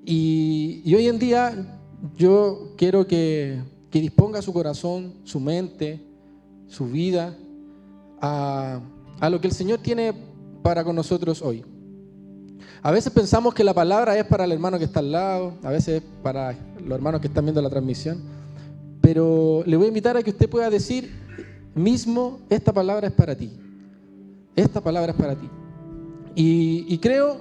Y hoy en día yo quiero que disponga su corazón, su mente, su vida a lo que el Señor tiene para con nosotros hoy. A veces pensamos que la palabra es para el hermano que está al lado, a veces es para los hermanos que están viendo la transmisión, pero le voy a invitar a que usted pueda decir mismo, esta palabra es para ti. Esta palabra es para ti. Y creo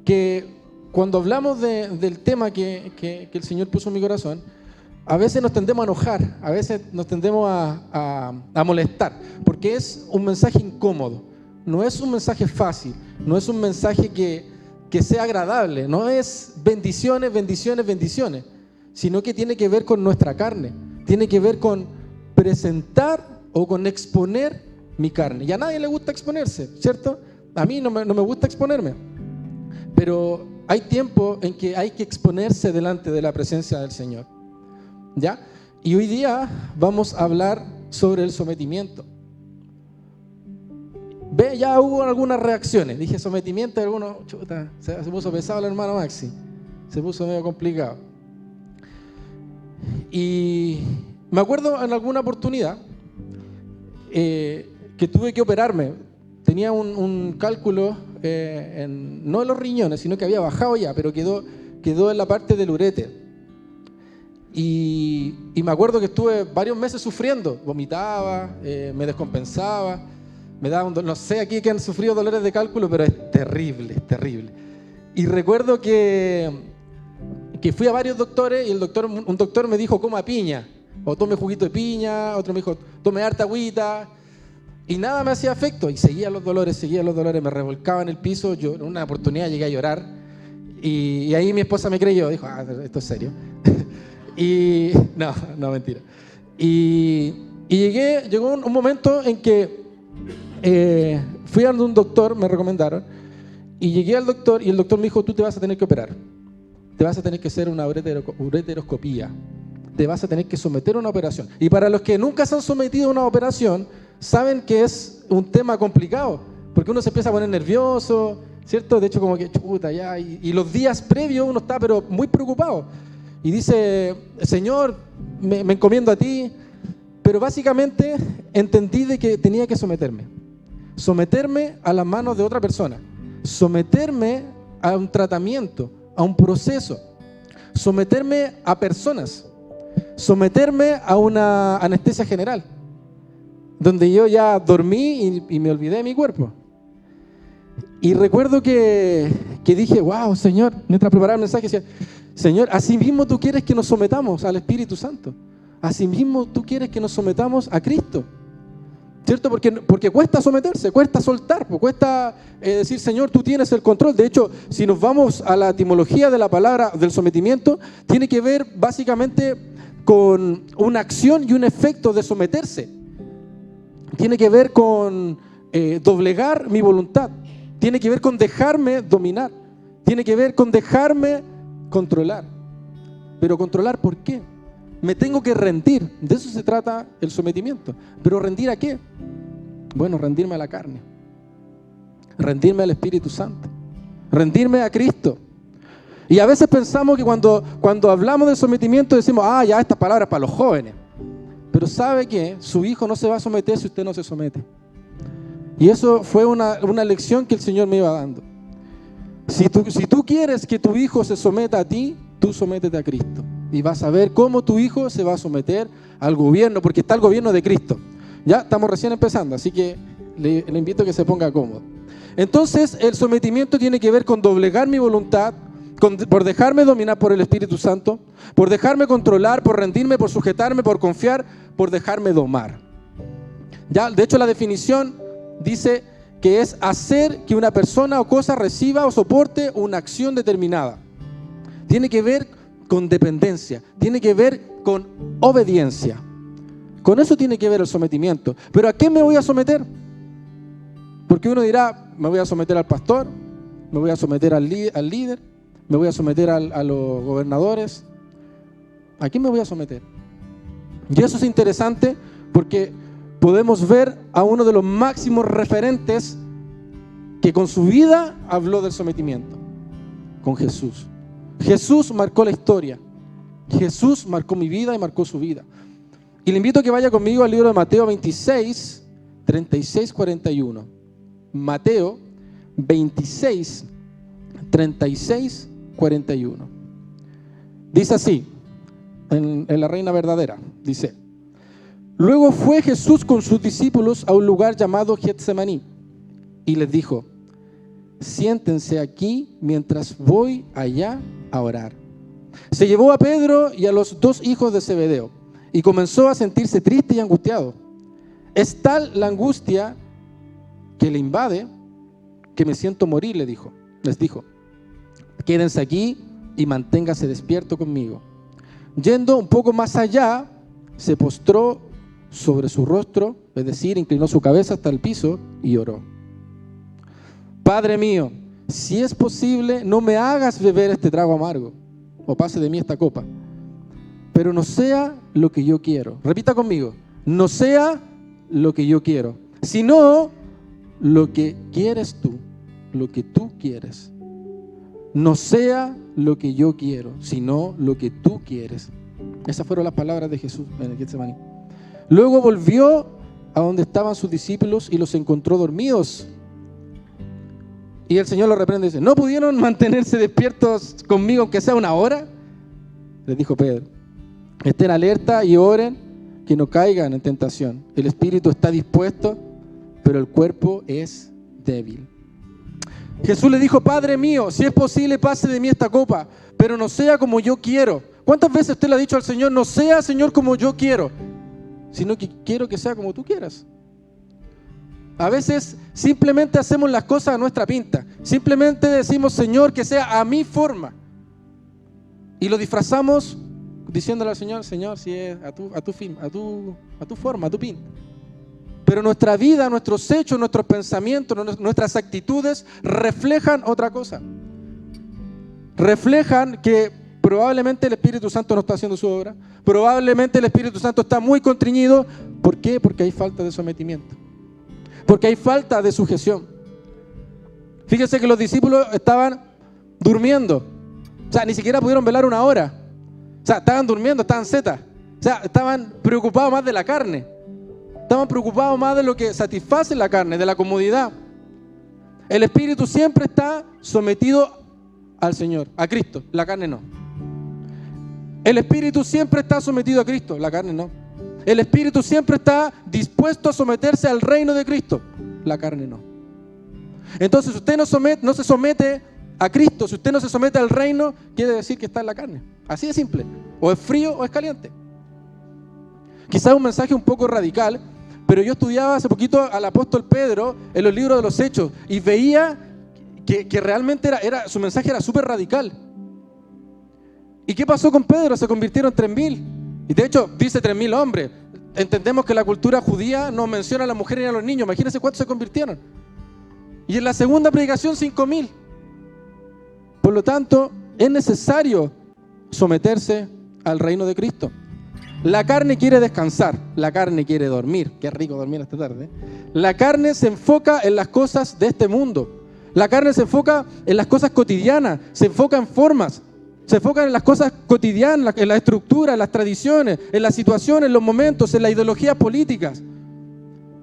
que cuando hablamos del tema que el Señor puso en mi corazón, a veces nos tendemos a enojar, a veces nos tendemos a molestar, porque es un mensaje incómodo, no es un mensaje fácil, no es un mensaje que sea agradable, no es bendiciones, bendiciones, bendiciones, sino que tiene que ver con nuestra carne, tiene que ver con presentar o con exponer mi carne. Y a nadie le gusta exponerse, ¿cierto? A mí no me gusta exponerme, pero hay tiempo en que hay que exponerse delante de la presencia del Señor, ¿ya? Y hoy día vamos a hablar sobre el sometimiento. Ve, ya hubo algunas reacciones. Dije sometimiento, y algunos, chuta, se puso pesado el hermano Maxi, se puso medio complicado. Y me acuerdo en alguna oportunidad que tuve que operarme. Tenía un cálculo, no en los riñones, sino que había bajado ya, pero quedó en la parte del uréter. Y me acuerdo que estuve varios meses sufriendo, vomitaba, me descompensaba, me daba no sé aquí que han sufrido dolores de cálculo, pero es terrible, es terrible. Y recuerdo que fui a varios doctores y un doctor me dijo coma piña, o tome juguito de piña, otro me dijo tome harta agüita, y nada me hacía efecto, y seguía los dolores, me revolcaba en el piso. Yo en una oportunidad llegué a llorar, y ahí mi esposa me creyó, dijo, esto es serio. Y no, mentira. Y llegó un momento en que fui a un doctor, me recomendaron, y llegué al doctor y el doctor me dijo, tú te vas a tener que operar, te vas a tener que hacer una ureteroscopía, te vas a tener que someter a una operación. Y para los que nunca se han sometido a una operación, saben que es un tema complicado, porque uno se empieza a poner nervioso, ¿cierto? De hecho, como que chuta ya, y los días previos uno está pero muy preocupado. Y dice, Señor, me encomiendo a ti, pero básicamente entendí de que tenía que someterme a las manos de otra persona, someterme a un tratamiento, a un proceso, someterme a personas, someterme a una anestesia general, donde yo ya dormí y me olvidé de mi cuerpo. Y recuerdo que dije, wow, Señor, mientras preparaba el mensaje, decía, Señor, así mismo tú quieres que nos sometamos al Espíritu Santo. Así mismo tú quieres que nos sometamos a Cristo. ¿Cierto? Porque cuesta someterse, cuesta soltar, cuesta decir, Señor, tú tienes el control. De hecho, si nos vamos a la etimología de la palabra del sometimiento, tiene que ver básicamente con una acción y un efecto de someterse. Tiene que ver con doblegar mi voluntad. Tiene que ver con dejarme dominar. Tiene que ver con dejarme controlar. Pero controlar, ¿por qué? Me tengo que rendir. De eso se trata el sometimiento. ¿Pero rendir a qué? Bueno, rendirme a la carne. Rendirme al Espíritu Santo. Rendirme a Cristo. Y a veces pensamos que cuando hablamos del sometimiento decimos, ya esta palabra es para los jóvenes. Pero ¿sabe qué? Su hijo no se va a someter si usted no se somete. Y eso fue una lección que el Señor me iba dando. Si tú quieres que tu hijo se someta a ti, tú sométete a Cristo. Y vas a ver cómo tu hijo se va a someter al gobierno, porque está el gobierno de Cristo. Ya estamos recién empezando, así que le invito a que se ponga cómodo. Entonces, el sometimiento tiene que ver con doblegar mi voluntad, por dejarme dominar por el Espíritu Santo, por dejarme controlar, por rendirme, por sujetarme, por confiar, por dejarme domar. Ya, de hecho, la definición dice que es hacer que una persona o cosa reciba o soporte una acción determinada. Tiene que ver con dependencia, tiene que ver con obediencia. Con eso tiene que ver el sometimiento. ¿Pero a qué me voy a someter? Porque uno dirá, me voy a someter al pastor, me voy a someter al líder, me voy a someter a los gobernadores. ¿A quién me voy a someter? Y eso es interesante porque podemos ver a uno de los máximos referentes que con su vida habló del sometimiento, con Jesús. Jesús marcó la historia. Jesús marcó mi vida y marcó su vida. Y le invito a que vaya conmigo al libro de Mateo 26, 36, 41. Mateo 26, 36, 41. Dice así, en la Reina Verdadera, dice: luego fue Jesús con sus discípulos a un lugar llamado Getsemaní y les dijo: siéntense aquí mientras voy allá a orar. Se llevó a Pedro y a los 2 hijos de Zebedeo y comenzó a sentirse triste y angustiado. Es tal la angustia que le invade que me siento morir, les dijo. Quédense aquí y manténgase despierto conmigo. Yendo un poco más allá, se postró sobre su rostro, es decir, inclinó su cabeza hasta el piso y oró: Padre mío, si es posible, no me hagas beber este trago amargo, o pase de mí esta copa, pero no sea lo que yo quiero. Repita conmigo: no sea lo que yo quiero, sino lo que quieres tú, lo que tú quieres. No sea lo que yo quiero, sino lo que tú quieres. Esas fueron las palabras de Jesús en el Getsemaní. Luego volvió a donde estaban sus discípulos y los encontró dormidos. Y el Señor los reprende y dice: ¿no pudieron mantenerse despiertos conmigo aunque sea una hora? Les dijo Pedro: estén alerta y oren que no caigan en tentación. El espíritu está dispuesto, pero el cuerpo es débil. Jesús le dijo: Padre mío, si es posible, pase de mí esta copa, pero no sea como yo quiero. ¿Cuántas veces usted le ha dicho al Señor: no sea, Señor, como yo quiero, sino que quiero que sea como tú quieras? A veces simplemente hacemos las cosas a nuestra pinta. Simplemente decimos: Señor, que sea a mi forma. Y lo disfrazamos diciéndole al Señor: Señor, si es a tu fin, a tu forma, a tu pinta. Pero nuestra vida, nuestros hechos, nuestros pensamientos, nuestras actitudes reflejan otra cosa. Reflejan que probablemente el Espíritu Santo no está haciendo su obra. Probablemente el Espíritu Santo está muy contriñido. ¿Por qué? Porque hay falta de sometimiento. Porque hay falta de sujeción. Fíjense que los discípulos estaban durmiendo. O sea, ni siquiera pudieron velar una hora. O sea, estaban durmiendo, estaban zetas. O sea, estaban preocupados más de la carne. Estaban preocupados más de lo que satisface la carne, de la comodidad. El espíritu siempre está sometido al Señor, a Cristo, la carne no. El espíritu siempre está sometido a Cristo, la carne no. El espíritu siempre está dispuesto a someterse al reino de Cristo, la carne no. Entonces, si usted no se somete a Cristo, si usted no se somete al reino, quiere decir que está en la carne. Así de simple. O es frío o es caliente. Quizás un mensaje un poco radical, pero yo estudiaba hace poquito al apóstol Pedro en los libros de los Hechos y veía que realmente su mensaje era súper radical. ¿Y qué pasó con Pedro? Se convirtieron 3.000. Y de hecho dice 3.000 hombres. Entendemos que la cultura judía no menciona a las mujeres ni a los niños. Imagínense cuántos se convirtieron. Y en la segunda predicación 5.000. Por lo tanto, es necesario someterse al reino de Cristo. La carne quiere descansar, la carne quiere dormir. Qué rico dormir esta tarde. La carne se enfoca en las cosas de este mundo. La carne se enfoca en las cosas cotidianas, se enfoca en formas, se enfoca en las cosas cotidianas, en la estructura, en las tradiciones, en las situaciones, en los momentos, en las ideologías políticas.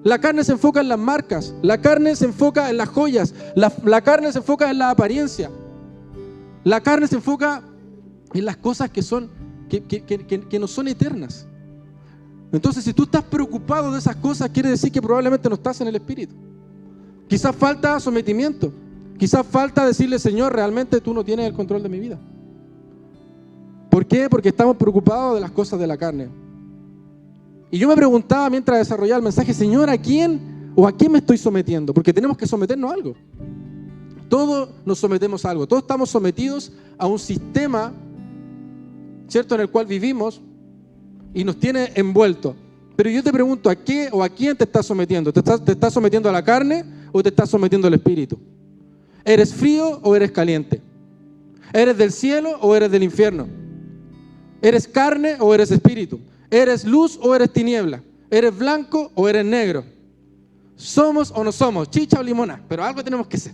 La carne se enfoca en las marcas, la carne se enfoca en las joyas, la carne se enfoca en la apariencia. La carne se enfoca en las cosas que no son eternas. Entonces, si tú estás preocupado de esas cosas, quiere decir que probablemente no estás en el Espíritu. Quizás falta sometimiento. Quizás falta decirle: Señor, realmente tú no tienes el control de mi vida. ¿Por qué? Porque estamos preocupados de las cosas de la carne. Y yo me preguntaba mientras desarrollaba el mensaje: Señor, ¿a quién o a quién me estoy sometiendo? Porque tenemos que someternos a algo. Todos nos sometemos a algo. Todos estamos sometidos a un sistema, ¿cierto?, en el cual vivimos y nos tiene envuelto. Pero yo te pregunto: ¿a qué o a quién te estás sometiendo? ¿Te estás sometiendo a la carne o te estás sometiendo al espíritu? ¿Eres frío o eres caliente? ¿Eres del cielo o eres del infierno? ¿Eres carne o eres espíritu? ¿Eres luz o eres tiniebla? ¿Eres blanco o eres negro? ¿Somos o no somos? Chicha o limona, pero algo tenemos que ser.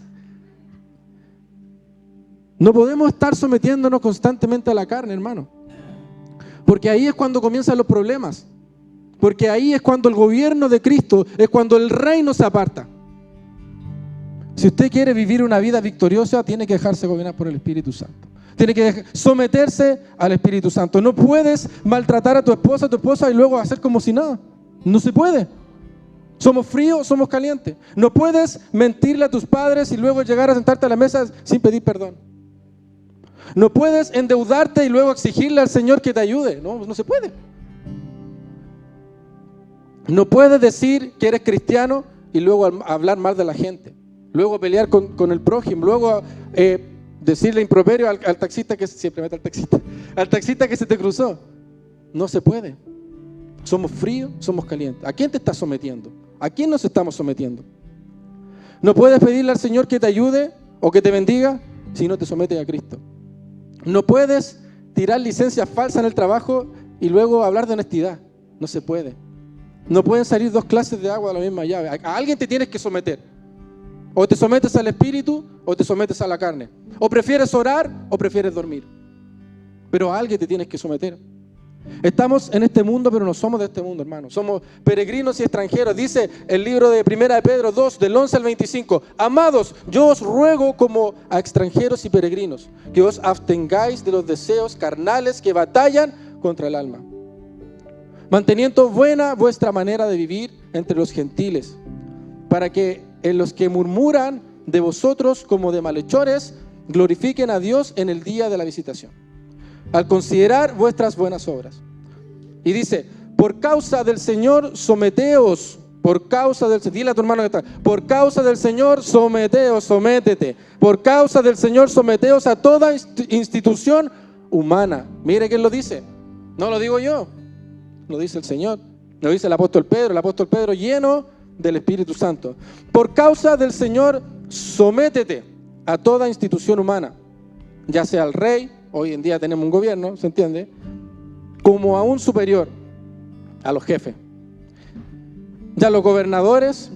No podemos estar sometiéndonos constantemente a la carne, hermano. Porque ahí es cuando comienzan los problemas. Porque ahí es cuando el gobierno de Cristo, es cuando el reino se aparta. Si usted quiere vivir una vida victoriosa, tiene que dejarse gobernar por el Espíritu Santo. Tiene que someterse al Espíritu Santo. No puedes maltratar a tu esposa y luego hacer como si nada. No se puede. Somos fríos, somos calientes. No puedes mentirle a tus padres y luego llegar a sentarte a la mesa sin pedir perdón. No puedes endeudarte y luego exigirle al Señor que te ayude. No se puede. No puedes decir que eres cristiano y luego hablar mal de la gente. Luego pelear con el prójimo. Luego decirle improperio al taxista que siempre mete al taxista. Al taxista que se te cruzó. No se puede. Somos fríos, somos calientes. ¿A quién te estás sometiendo? ¿A quién nos estamos sometiendo? No puedes pedirle al Señor que te ayude o que te bendiga si no te sometes a Cristo. No puedes tirar licencias falsas en el trabajo y luego hablar de honestidad. No se puede. No pueden salir dos clases de agua de la misma llave. A alguien te tienes que someter. O te sometes al Espíritu o te sometes a la carne. O prefieres orar o prefieres dormir. Pero a alguien te tienes que someter. Estamos en este mundo, pero no somos de este mundo, hermano. Somos peregrinos y extranjeros. Dice el libro de 1 de Pedro 2, del 11 al 25. Amados, yo os ruego como a extranjeros y peregrinos, que os abstengáis de los deseos carnales que batallan contra el alma, manteniendo buena vuestra manera de vivir entre los gentiles, para que en los que murmuran de vosotros como de malhechores, glorifiquen a Dios en el día de la visitación, al considerar vuestras buenas obras. Y dice, por causa del Señor, someteos. Por causa del Señor, dile a tu hermano que está, por causa del Señor, someteos, sométete. Por causa del Señor, someteos a toda institución humana. Mire quién lo dice. No lo digo yo, lo dice el Señor. Lo dice el apóstol Pedro lleno del Espíritu Santo. Por causa del Señor, sométete a toda institución humana, ya sea al rey. Hoy en día tenemos un gobierno, ¿se entiende? Como a un superior, a los jefes. Ya los gobernadores,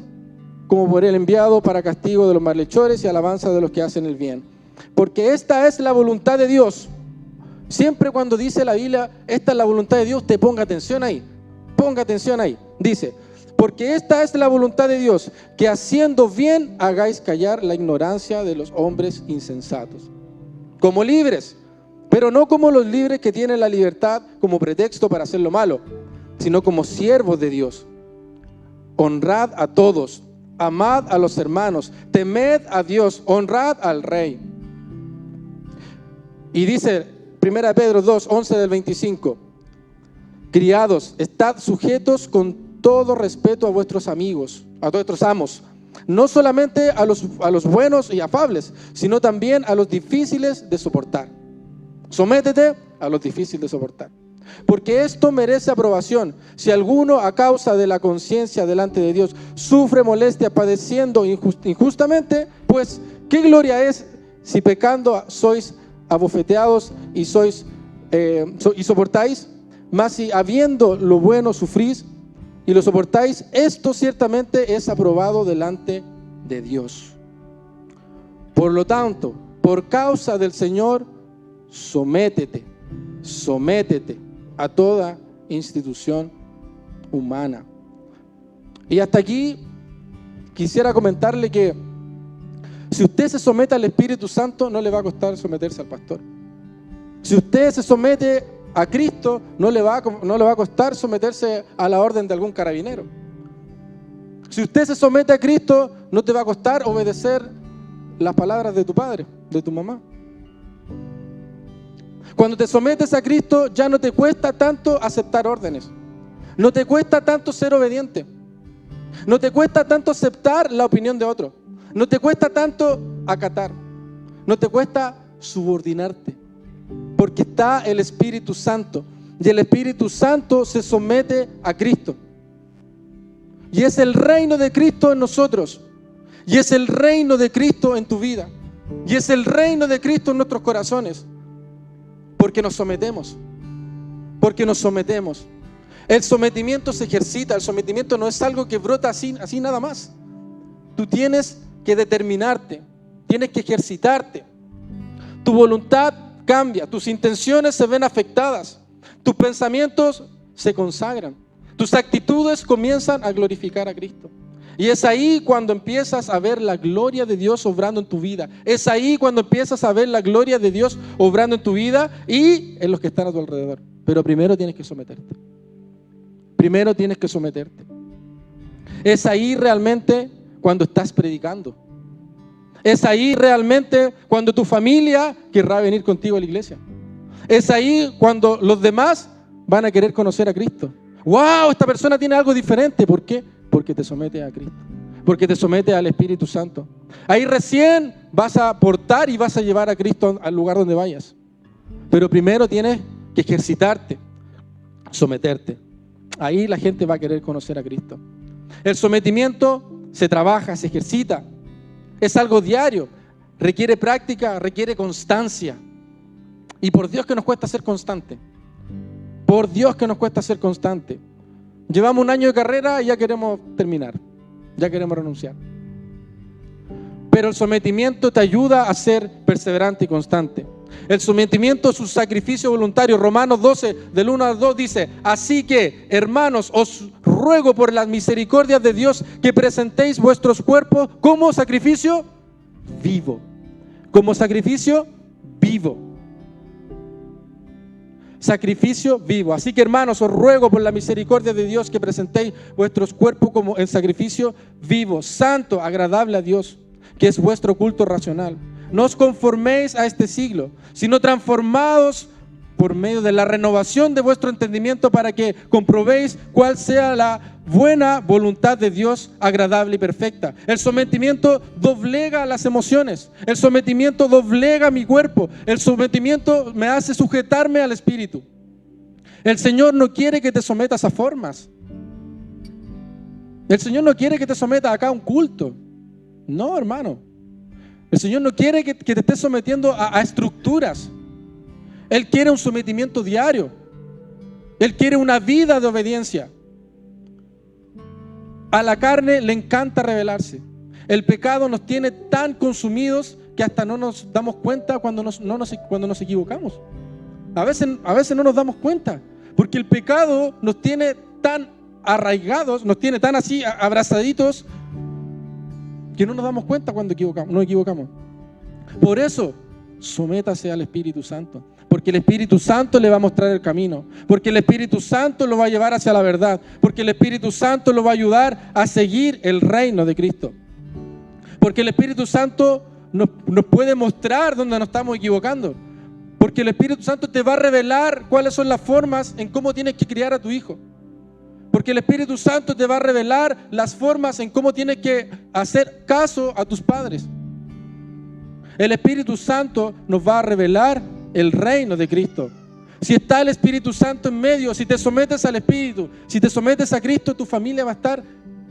como por el enviado para castigo de los malhechores y alabanza de los que hacen el bien. Porque esta es la voluntad de Dios. Siempre cuando dice la Biblia, esta es la voluntad de Dios, te ponga atención ahí. Ponga atención ahí. Dice, porque esta es la voluntad de Dios, que haciendo bien hagáis callar la ignorancia de los hombres insensatos. Como libres, pero no como los libres que tienen la libertad como pretexto para hacer lo malo, sino como siervos de Dios. Honrad a todos, amad a los hermanos, temed a Dios, honrad al rey. Y dice 1 Pedro 2, 11 del 25, criados, estad sujetos con todo respeto a vuestros amigos, a vuestros amos, no solamente a los buenos y afables, sino también a los difíciles de soportar. Sométete a los difíciles de soportar, porque esto merece aprobación. Si alguno a causa de la conciencia delante de Dios sufre molestia padeciendo injustamente, pues qué gloria es si pecando sois abofeteados y soportáis. Mas si habiendo lo bueno sufrís y lo soportáis, esto ciertamente es aprobado delante de Dios. Por lo tanto, por causa del Señor, sométete a toda institución humana. Y hasta aquí quisiera comentarle que si usted se somete al Espíritu Santo, no le va a costar someterse al pastor. Si usted se somete a Cristo, no le va a costar someterse a la orden de algún carabinero. Si usted se somete a Cristo, no te va a costar obedecer las palabras de tu padre, de tu mamá. Cuando te sometes a Cristo, ya no te cuesta tanto aceptar órdenes. No te cuesta tanto ser obediente. No te cuesta tanto aceptar la opinión de otro. No te cuesta tanto acatar. No te cuesta subordinarte. Porque está el Espíritu Santo. Y el Espíritu Santo se somete a Cristo. Y es el reino de Cristo en nosotros. Y es el reino de Cristo en tu vida. Y es el reino de Cristo en nuestros corazones. Porque nos sometemos. Porque nos sometemos. El sometimiento se ejercita. El sometimiento no es algo que brota así nada más. Tú tienes que determinarte. Tienes que ejercitarte. Tu voluntad cambia, tus intenciones se ven afectadas, tus pensamientos se consagran, tus actitudes comienzan a glorificar a Cristo. Y es ahí cuando empiezas a ver la gloria de Dios obrando en tu vida. Es ahí cuando empiezas a ver la gloria de Dios obrando en tu vida y en los que están a tu alrededor. Pero primero tienes que someterte. Primero tienes que someterte. Es ahí realmente cuando estás predicando. Es ahí realmente cuando tu familia querrá venir contigo a la iglesia. Es ahí cuando los demás van a querer conocer a Cristo. ¡Wow! Esta persona tiene algo diferente. ¿Por qué? Porque te sometes a Cristo. Porque te sometes al Espíritu Santo. Ahí recién vas a aportar y vas a llevar a Cristo al lugar donde vayas. Pero primero tienes que ejercitarte, someterte. Ahí la gente va a querer conocer a Cristo. El sometimiento se trabaja, se ejercita. Es algo diario. Requiere práctica, requiere constancia. Y por Dios que nos cuesta ser constante. Por Dios que nos cuesta ser constante. Llevamos un año de carrera y ya queremos terminar. Ya queremos renunciar. Pero el sometimiento te ayuda a ser perseverante y constante. El sometimiento es un sacrificio voluntario. Romanos 12, del 1 al 2 dice: así que, hermanos, os ruego por las misericordias de Dios que presentéis vuestros cuerpos como sacrificio vivo. Como sacrificio vivo. Sacrificio vivo. Así que, hermanos, os ruego por la misericordia de Dios que presentéis vuestros cuerpos como en sacrificio vivo, santo, agradable a Dios, que es vuestro culto racional. No os conforméis a este siglo, sino transformados por medio de la renovación de vuestro entendimiento para que comprobéis cuál sea la buena voluntad de Dios, agradable y perfecta. El sometimiento doblega las emociones. El sometimiento doblega mi cuerpo. El sometimiento me hace sujetarme al Espíritu. El Señor no quiere que te sometas a formas. El Señor no quiere que te sometas acá a un culto. No, hermano. El Señor no quiere que te estés sometiendo a estructuras. Él quiere un sometimiento diario. Él quiere una vida de obediencia. A la carne le encanta rebelarse. El pecado nos tiene tan consumidos que hasta no nos damos cuenta cuando nos equivocamos. A veces no nos damos cuenta, porque el pecado nos tiene tan arraigados, nos tiene tan así abrazaditos, que no nos damos cuenta cuando nos equivocamos. Por eso, sométase al Espíritu Santo. Porque el Espíritu Santo le va a mostrar el camino. Porque el Espíritu Santo lo va a llevar hacia la verdad. Porque el Espíritu Santo lo va a ayudar a seguir el reino de Cristo. Porque el Espíritu Santo nos puede mostrar dónde nos estamos equivocando. Porque el Espíritu Santo te va a revelar cuáles son las formas en cómo tienes que criar a tu hijo. Porque el Espíritu Santo te va a revelar las formas en cómo tienes que hacer caso a tus padres. El Espíritu Santo nos va a revelar el reino de Cristo. Si está el Espíritu Santo en medio, si te sometes al Espíritu, si te sometes a Cristo, tu familia va a estar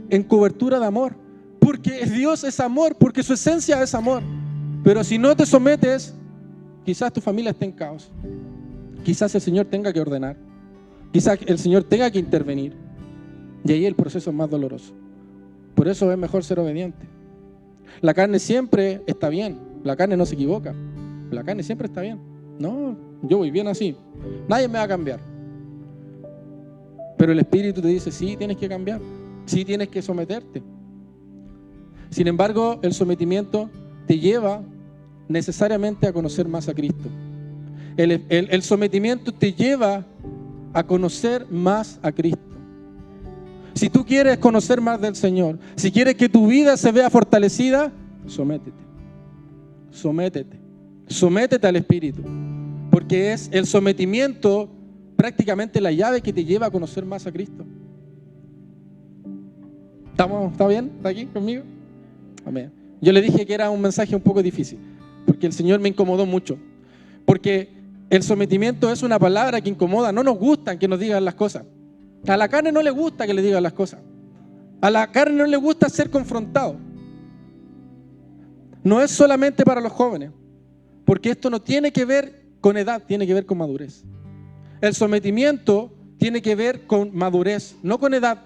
en cobertura de amor. Porque Dios es amor, porque su esencia es amor. Pero si no te sometes, quizás tu familia esté en caos. Quizás el Señor tenga que ordenar. Quizás el Señor tenga que intervenir. Y ahí el proceso es más doloroso. Por eso es mejor ser obediente. La carne siempre está bien. La carne no se equivoca. La carne siempre está bien. No, yo voy bien así. Nadie me va a cambiar. Pero el Espíritu te dice, sí, tienes que cambiar. Sí, tienes que someterte. Sin embargo, el sometimiento te lleva necesariamente a conocer más a Cristo. El sometimiento te lleva a conocer más a Cristo. Si tú quieres conocer más del Señor, si quieres que tu vida se vea fortalecida, sométete. Sométete. Sométete al Espíritu. Porque es el sometimiento prácticamente la llave que te lleva a conocer más a Cristo. ¿Está bien? ¿Está aquí conmigo? Amén. Yo le dije que era un mensaje un poco difícil, porque el Señor me incomodó mucho. Porque el sometimiento es una palabra que incomoda. No nos gusta que nos digan las cosas. A la carne no le gusta que le digan las cosas. A la carne no le gusta ser confrontado. No es solamente para los jóvenes, porque esto no tiene que ver con edad, tiene que ver con madurez. El sometimiento tiene que ver con madurez, no con edad.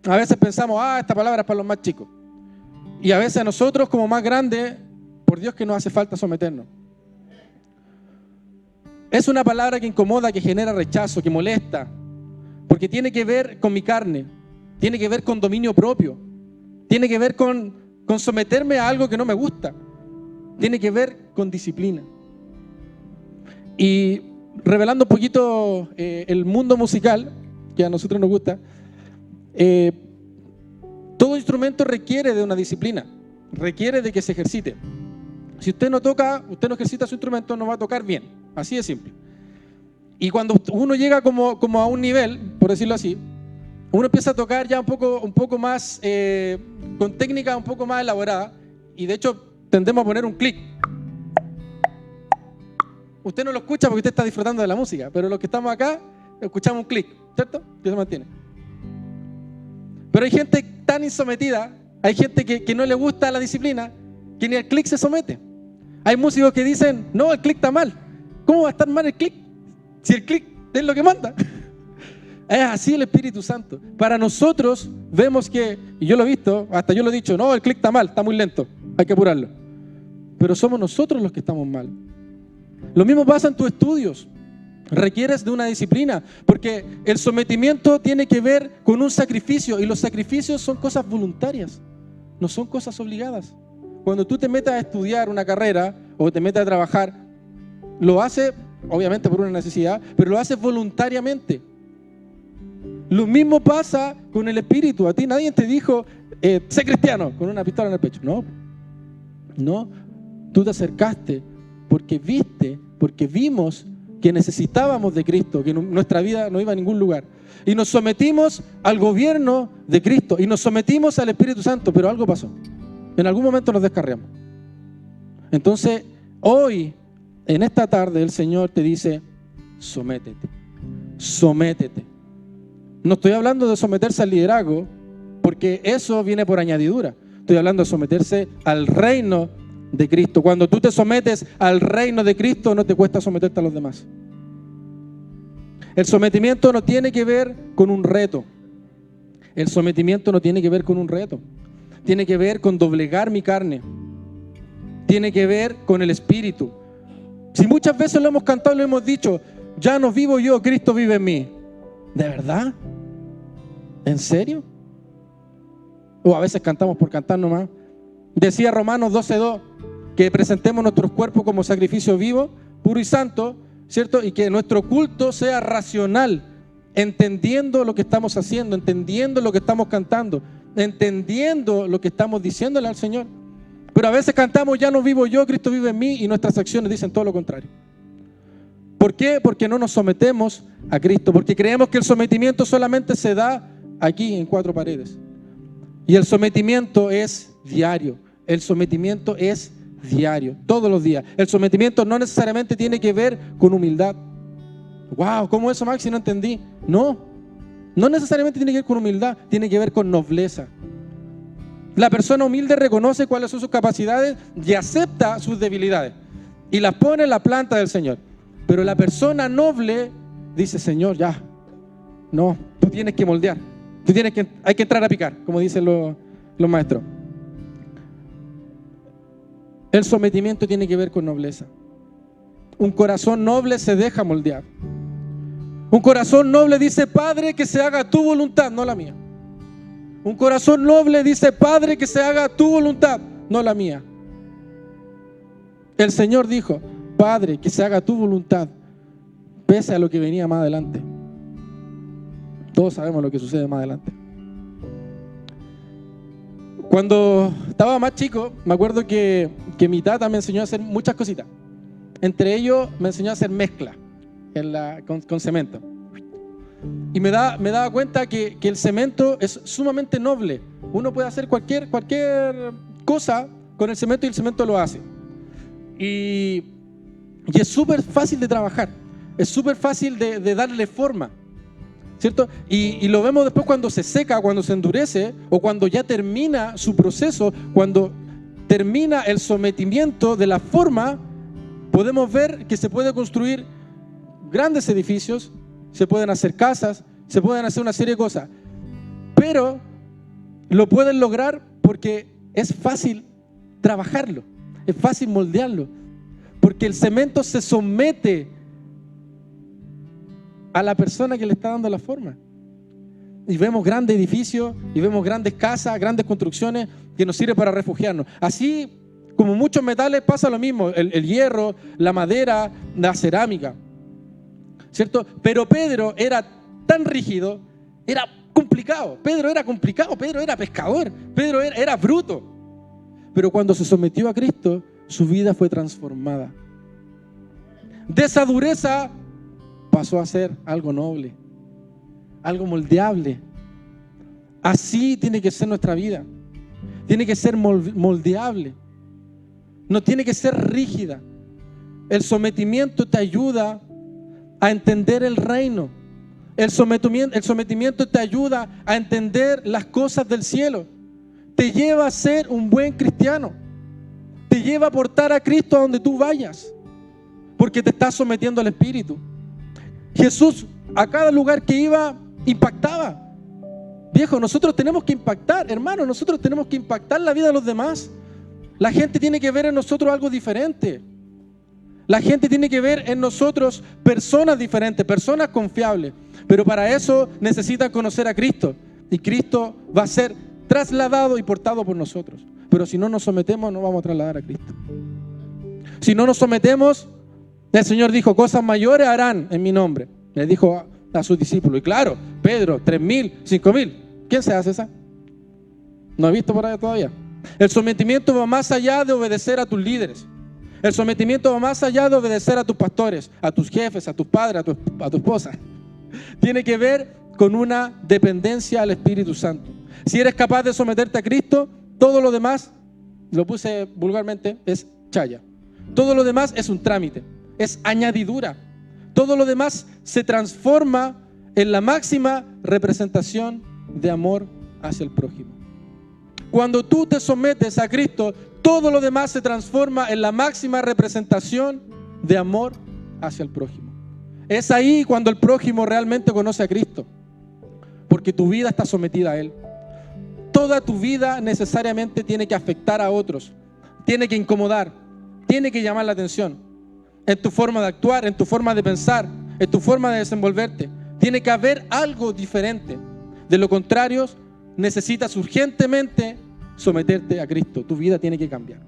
A veces pensamos, esta palabra es para los más chicos. Y a veces a nosotros como más grandes, por Dios que nos hace falta someternos. Es una palabra que incomoda, que genera rechazo, que molesta, porque tiene que ver con mi carne, tiene que ver con dominio propio, tiene que ver con someterme a algo que no me gusta, tiene que ver con disciplina. Y revelando un poquito el mundo musical, que a nosotros nos gusta, todo instrumento requiere de una disciplina, requiere de que se ejercite. Si usted no toca, usted no ejercita su instrumento, no va a tocar bien, así de simple. Y cuando uno llega como a un nivel, por decirlo así, uno empieza a tocar ya un poco más, con técnica un poco más elaborada, y de hecho tendemos a poner un clic. Usted no lo escucha porque usted está disfrutando de la música, pero los que estamos acá, escuchamos un clic, ¿cierto? Que se mantiene. Pero hay gente tan insometida, hay gente que no le gusta la disciplina, que ni al clic se somete. Hay músicos que dicen, no, el clic está mal. ¿Cómo va a estar mal el clic? Si el clic es lo que manda. Es así el Espíritu Santo. Para nosotros vemos que, y yo lo he visto, hasta yo lo he dicho, no, el clic está mal, está muy lento, hay que apurarlo. Pero somos nosotros los que estamos mal. Lo mismo pasa en tus estudios. Requieres de una disciplina, porque el sometimiento tiene que ver con un sacrificio, y los sacrificios son cosas voluntarias, no son cosas obligadas. Cuando tú te metas a estudiar una carrera o te metas a trabajar, lo haces obviamente por una necesidad, pero lo haces voluntariamente. Lo mismo pasa con el Espíritu. A ti nadie te dijo, sé cristiano, con una pistola en el pecho. No, tú te acercaste porque viste, porque vimos que necesitábamos de Cristo, que nuestra vida no iba a ningún lugar. Y nos sometimos al gobierno de Cristo y nos sometimos al Espíritu Santo, pero algo pasó. En algún momento nos descarriamos. Entonces, hoy, en esta tarde, el Señor te dice, sométete, sométete. No estoy hablando de someterse al liderazgo, porque eso viene por añadidura. Estoy hablando de someterse al reino de Cristo. Cuando tú te sometes al reino de Cristo, no te cuesta someterte a los demás. El sometimiento no tiene que ver con un reto. El sometimiento no tiene que ver con un reto. Tiene que ver con doblegar mi carne. Tiene que ver con el Espíritu. Si muchas veces lo hemos cantado y lo hemos dicho, ya no vivo yo, Cristo vive en mí. ¿De verdad? ¿En serio? O a veces cantamos por cantar nomás. Decía Romanos 12:2 que presentemos nuestros cuerpos como sacrificio vivo, puro y santo, ¿cierto? Y que nuestro culto sea racional, entendiendo lo que estamos haciendo, entendiendo lo que estamos cantando, entendiendo lo que estamos diciéndole al Señor. Pero a veces cantamos, ya no vivo yo, Cristo vive en mí, y nuestras acciones dicen todo lo contrario. ¿Por qué? Porque no nos sometemos a Cristo, porque creemos que el sometimiento solamente se da aquí en 4 paredes. Y el sometimiento es diario, el sometimiento es diario, todos los días. El sometimiento no necesariamente tiene que ver con humildad. Wow, ¿cómo eso, Maxi? No entendí. No necesariamente tiene que ver con humildad, tiene que ver con nobleza. La persona humilde reconoce cuáles son sus capacidades y acepta sus debilidades y las pone en la planta del Señor. Pero la persona noble dice, Señor, ya, no, tú tienes que moldear, hay que entrar a picar, como dicen los maestros. El sometimiento tiene que ver con nobleza. Un corazón noble se deja moldear. Un corazón noble dice, Padre, que se haga tu voluntad, no la mía. Un corazón noble dice, Padre, que se haga tu voluntad, no la mía. El Señor dijo, Padre, que se haga tu voluntad, pese a lo que venía más adelante. Todos sabemos lo que sucede más adelante. Cuando estaba más chico, me acuerdo que mi tata me enseñó a hacer muchas cositas. Entre ellos, me enseñó a hacer mezcla con cemento. Y me daba cuenta que el cemento es sumamente noble. Uno puede hacer cualquier cosa con el cemento y el cemento lo hace. Y es súper fácil de trabajar. Es súper fácil de darle forma, ¿cierto? Y lo vemos después cuando se seca, cuando se endurece o cuando ya termina su proceso, cuando termina el sometimiento de la forma, podemos ver que se puede construir grandes edificios, se pueden hacer casas, se pueden hacer una serie de cosas, pero lo pueden lograr porque es fácil trabajarlo, es fácil moldearlo, porque el cemento se somete a la persona que le está dando la forma. Y vemos grandes edificios, y vemos grandes casas, grandes construcciones que nos sirven para refugiarnos. Así como muchos metales pasa lo mismo, el hierro, la madera, la cerámica, ¿cierto? Pero Pedro era tan rígido, era complicado. Pedro era complicado, Pedro era pescador, Pedro era bruto. Pero cuando se sometió a Cristo, su vida fue transformada. De esa dureza pasó a ser algo noble, algo moldeable. Así tiene que ser nuestra vida. Tiene que ser moldeable. No tiene que ser rígida. El sometimiento te ayuda a entender el reino. El sometimiento te ayuda a entender las cosas del cielo. Te lleva a ser un buen cristiano. Te lleva a portar a Cristo a donde tú vayas. Porque te estás sometiendo al Espíritu. Jesús a cada lugar que iba impactaba. Viejo, nosotros tenemos que impactar, hermano, nosotros tenemos que impactar la vida de los demás. La gente tiene que ver en nosotros algo diferente. La gente tiene que ver en nosotros personas diferentes, personas confiables. Pero para eso necesitan conocer a Cristo. Y Cristo va a ser trasladado y portado por nosotros. Pero si no nos sometemos, no vamos a trasladar a Cristo. Si no nos sometemos, el Señor dijo, cosas mayores harán en mi nombre. Le dijo a sus discípulos. Y claro, Pedro, 3,000, 5,000. ¿Quién se hace esa? No he visto por allá todavía. El sometimiento va más allá de obedecer a tus líderes. El sometimiento va más allá de obedecer a tus pastores, a tus jefes, a tus padres, a tu esposa. Tiene que ver con una dependencia al Espíritu Santo. Si eres capaz de someterte a Cristo, todo lo demás, lo puse vulgarmente, es chaya. Todo lo demás es un trámite, es añadidura. Todo lo demás se transforma en la máxima representación de amor hacia el prójimo. Cuando tú te sometes a Cristo, todo lo demás se transforma en la máxima representación de amor hacia el prójimo. Es ahí cuando el prójimo realmente conoce a Cristo, porque tu vida está sometida a Él. Toda tu vida necesariamente tiene que afectar a otros, tiene que incomodar, tiene que llamar la atención. En tu forma de actuar, en tu forma de pensar, en tu forma de desenvolverte. Tiene que haber algo diferente. De lo contrario, necesitas urgentemente someterte a Cristo. Tu vida tiene que cambiar.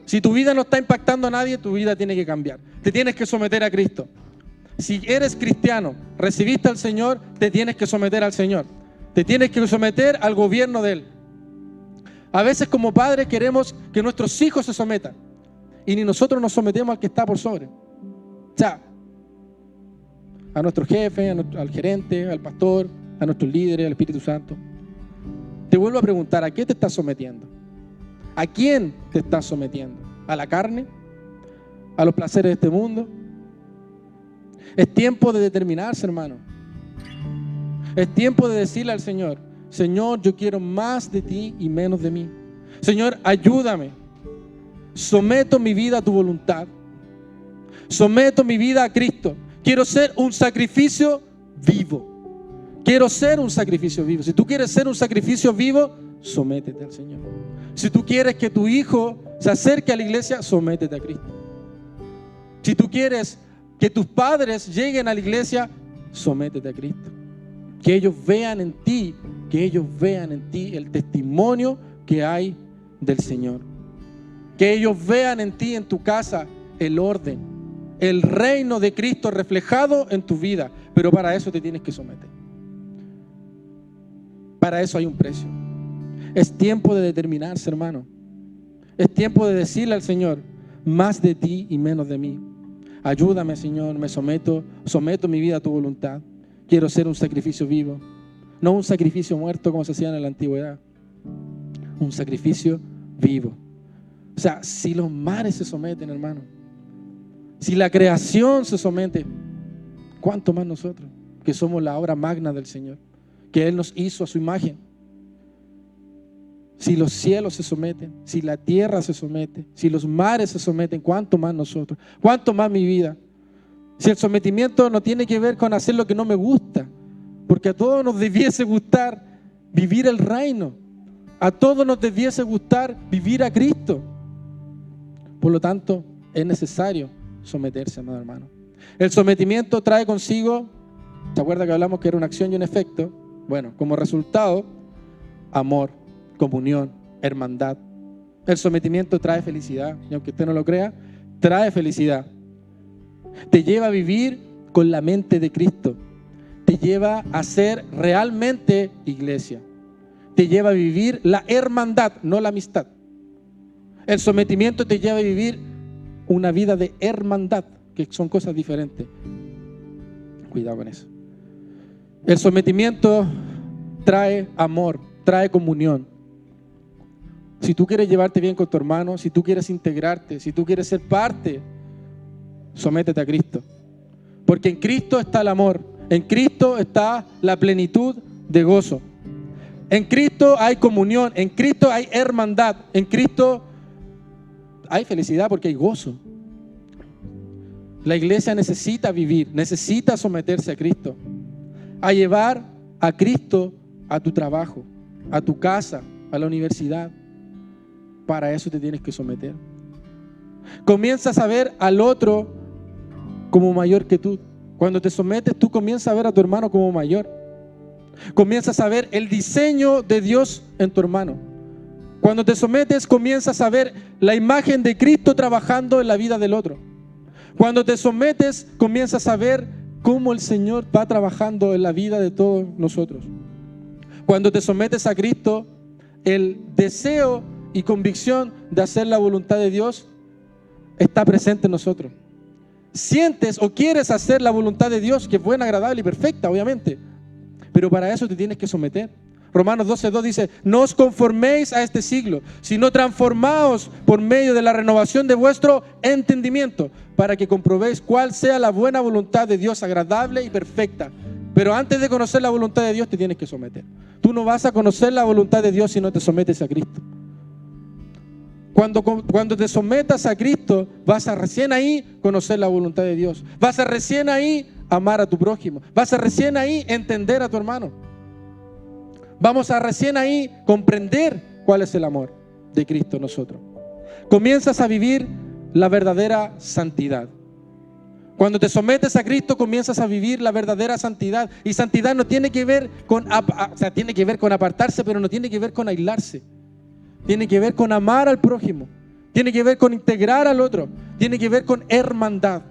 Si tu vida no está impactando a nadie, tu vida tiene que cambiar. Te tienes que someter a Cristo. Si eres cristiano, recibiste al Señor, te tienes que someter al Señor. Te tienes que someter al gobierno de Él. A veces como padres queremos que nuestros hijos se sometan. Y ni nosotros nos sometemos al que está por sobre. O sea, a nuestro jefe, al gerente, al pastor, a nuestros líderes, al Espíritu Santo. Te vuelvo a preguntar, ¿a qué te estás sometiendo? ¿A quién te estás sometiendo? ¿A la carne? ¿A los placeres de este mundo? Es tiempo de determinarse, hermano. Es tiempo de decirle al Señor, Señor, yo quiero más de ti y menos de mí. Señor, ayúdame. Someto mi vida a tu voluntad. Someto mi vida a Cristo. Quiero ser un sacrificio vivo. Quiero ser un sacrificio vivo. Si tú quieres ser un sacrificio vivo, sométete al Señor. Si tú quieres que tu hijo se acerque a la iglesia, sométete a Cristo. Si tú quieres que tus padres lleguen a la iglesia, sométete a Cristo. Que ellos vean en ti, el testimonio que hay del Señor. Que ellos vean en ti, en tu casa, el orden, el reino de Cristo reflejado en tu vida. Pero para eso te tienes que someter. Para eso hay un precio. Es tiempo de determinarse, hermano. Es tiempo de decirle al Señor, más de ti y menos de mí. Ayúdame, Señor, me someto mi vida a tu voluntad. Quiero ser un sacrificio vivo, no un sacrificio muerto como se hacía en la antigüedad. Un sacrificio vivo. O sea, si los mares se someten, hermano, si la creación se somete, ¿cuánto más nosotros, que somos la obra magna del Señor, que Él nos hizo a su imagen? Si los cielos se someten, si la tierra se somete, si los mares se someten, ¿cuánto más nosotros? ¿Cuánto más mi vida? Si el sometimiento no tiene que ver con hacer lo que no me gusta, porque a todos nos debiese gustar vivir el reino, a todos nos debiese gustar vivir a Cristo. Por lo tanto, es necesario someterse, amado hermano. El sometimiento trae consigo ¿Se acuerda que hablamos que era una acción y un efecto? Bueno, como resultado, amor, comunión, hermandad. El sometimiento trae felicidad, y aunque usted no lo crea, trae felicidad. Te lleva a vivir con la mente de Cristo. Te lleva a ser realmente iglesia. Te lleva a vivir la hermandad, no la amistad. El sometimiento te lleva a vivir una vida de hermandad, que son cosas diferentes. Cuidado con eso. El sometimiento trae amor, trae comunión. Si tú quieres llevarte bien con tu hermano, si tú quieres integrarte, si tú quieres ser parte, sométete a Cristo. Porque en Cristo está el amor, en Cristo está la plenitud de gozo. En Cristo hay comunión, en Cristo hay hermandad, en Cristo hay felicidad porque hay gozo. La iglesia necesita vivir, necesita someterse a Cristo, a llevar a Cristo a tu trabajo, a tu casa, a la universidad. Para eso te tienes que someter. Comienzas a ver al otro como mayor que tú. Cuando te sometes, tú comienzas a ver a tu hermano como mayor. Comienzas a ver el diseño de Dios en tu hermano. Cuando te sometes, comienzas a ver la imagen de Cristo trabajando en la vida del otro. Cuando te sometes, comienzas a ver cómo el Señor va trabajando en la vida de todos nosotros. Cuando te sometes a Cristo, el deseo y convicción de hacer la voluntad de Dios está presente en nosotros. Sientes o quieres hacer la voluntad de Dios, que es buena, agradable y perfecta, obviamente. Pero para eso te tienes que someter. Romanos 12:2 dice: no os conforméis a este siglo, sino transformaos por medio de la renovación de vuestro entendimiento, para que comprobéis cuál sea la buena voluntad de Dios, agradable y perfecta. Pero antes de conocer la voluntad de Dios te tienes que someter. Tú no vas a conocer la voluntad de Dios si no te sometes a Cristo. Cuando te sometas a Cristo, vas a recién ahí conocer la voluntad de Dios. Vas a recién ahí amar a tu prójimo. Vas a recién ahí entender a tu hermano. Vamos a recién ahí comprender cuál es el amor de Cristo en nosotros. Comienzas a vivir la verdadera santidad. Cuando te sometes a Cristo, comienzas a vivir la verdadera santidad. Y santidad no tiene que ver tiene que ver con apartarse, pero no tiene que ver con aislarse. Tiene que ver con amar al prójimo. Tiene que ver con integrar al otro. Tiene que ver con hermandad.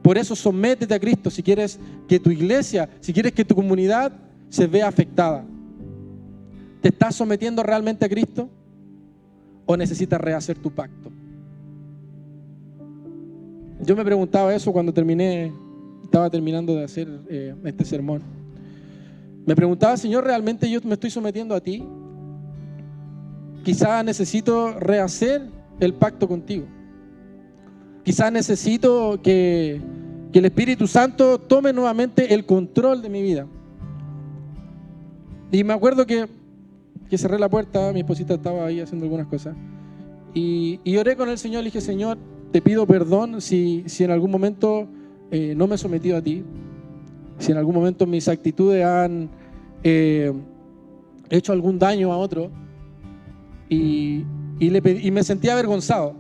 Por eso sométete a Cristo si quieres que tu iglesia, si quieres que tu comunidad se vea afectada. ¿Te estás sometiendo realmente a Cristo? ¿O necesitas rehacer tu pacto? Yo me preguntaba eso cuando estaba terminando de hacer este sermón. Me preguntaba: Señor, ¿realmente yo me estoy sometiendo a ti? Quizás necesito rehacer el pacto contigo. Quizás necesito que el Espíritu Santo tome nuevamente el control de mi vida. Y me acuerdo que cerré la puerta, mi esposita estaba ahí haciendo algunas cosas. Y oré con el Señor, le dije: Señor, te pido perdón si en algún momento no me he sometido a ti. Si en algún momento mis actitudes han hecho algún daño a otro. Y me sentía avergonzado,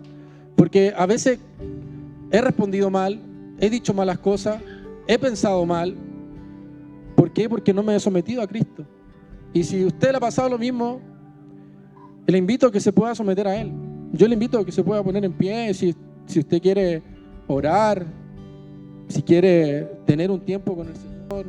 porque a veces he respondido mal, he dicho malas cosas, he pensado mal. ¿Por qué? Porque no me he sometido a Cristo. Y si a usted le ha pasado lo mismo, le invito a que se pueda someter a Él. Yo le invito a que se pueda poner en pie si usted quiere orar, si quiere tener un tiempo con el Señor.